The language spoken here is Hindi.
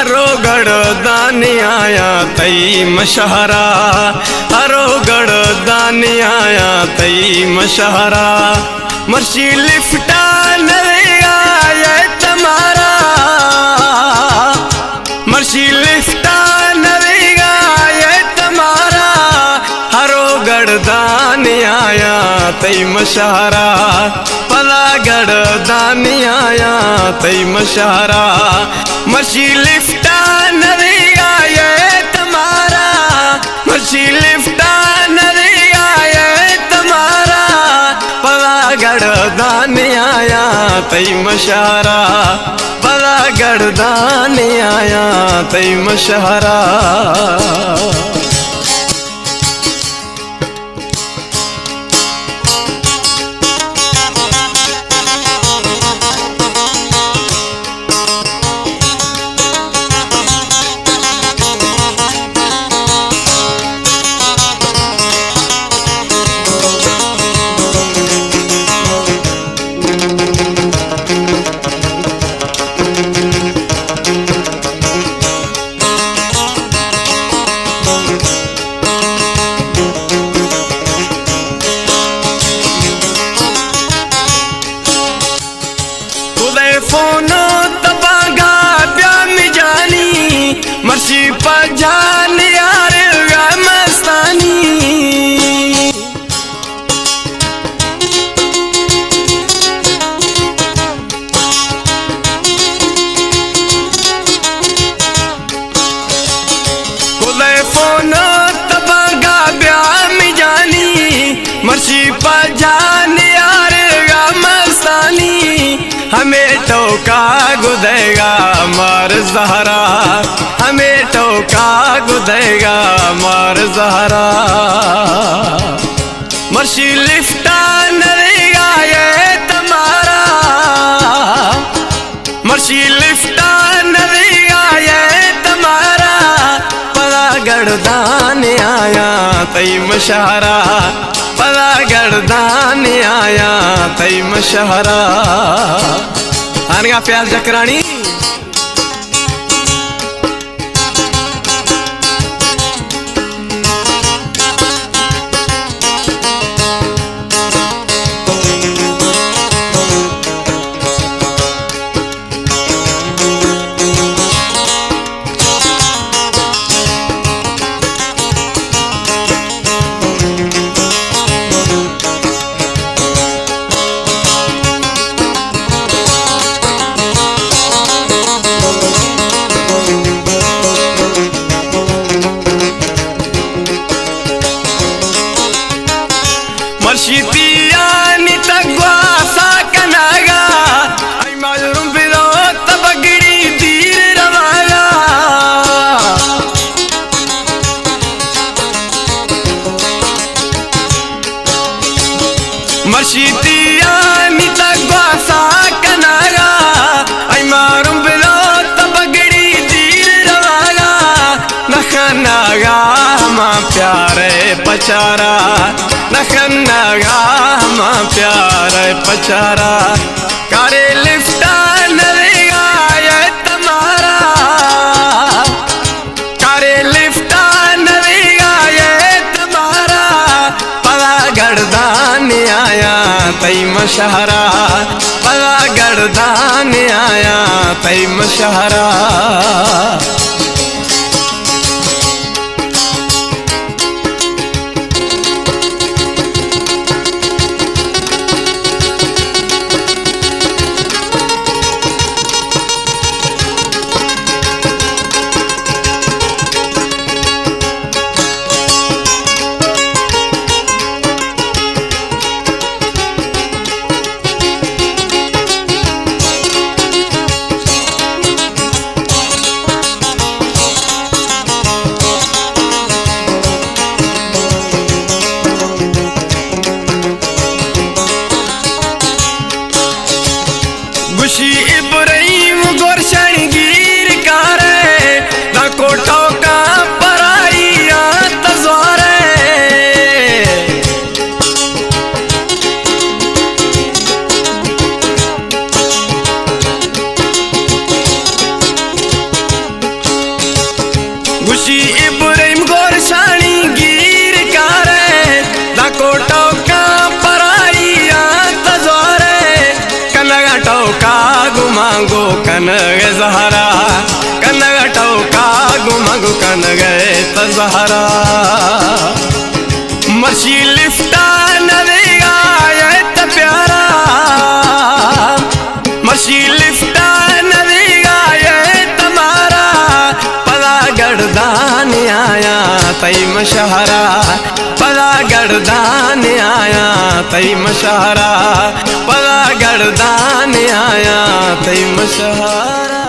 हरोगढ़ दानी आया तई मशहरा, हरोगढ़ दानी आया तई मशहरा। मर्शी लिफ्टा नरेगा ये तुम्हारा, मर्शी लिफ्टा नरेगा ये तुम्हारा। हरोगढ़ दानी आया तई मशहरा, पलागढ़ दानी आया तई मशहरा। मर्शी लिफ्टा नरेगा ये तुम्हारा, मर्शी लिफ्टा नरेगा ये तुम्हारा। पलागढ़ दानी आया तई मशहरा, पलागढ़ दानी आया तई मशहरा। फोनो तबागा ब्याह में जानी, मर्शी पर जान यार मस्तानी। खुले फोनो तबागा ब्याह में जानी, मर्शी पर जान यार मस्तानी। हमें टोका गुदेगा मार ज़हरा, हमें टोका गुदेगा मार ज़हरा। मर्शी लिफ्टा नरेगा ये तुम्हारा, मर्शी लिफ्टा नरेगा ये तुम्हारा। पलागढ़ दानी आया तई मशहरा, पलागढ़ दानी आया तई मशहरा। आनेगा प्यार जकरानी। मर्शी पियानी तगवा सा कनागा, आई मालूम बिलो तबगड़ी तीर रवागा। मर्शी पियानी तगवा सा कनागा, आई मालूम बिलो तबगड़ी तीर रवागा। नखनागा मां प्यारे पचारा, नखनागा मां प्यारे पचारा। कारे लिफ्टा नरेगा ये तुम्हारा, कारे लिफ्टा नरेगा ये तुम्हारा। पलागढ़ दानी आया तई मशहरा, पलागढ़ दानी आया तई मशहरा। मांगो कन गे जहरा कन टौका गुमगु कन गए तजहरा मर्शी लिफ्टा नवेगा ये त प्यारा मर्शी लिफ्टा नवेगा ये तुम्हारा पला गर्दान आया तई मशहरा पला गर्दान आया तई मशहरा पला गर्दान आया तई मशहरा।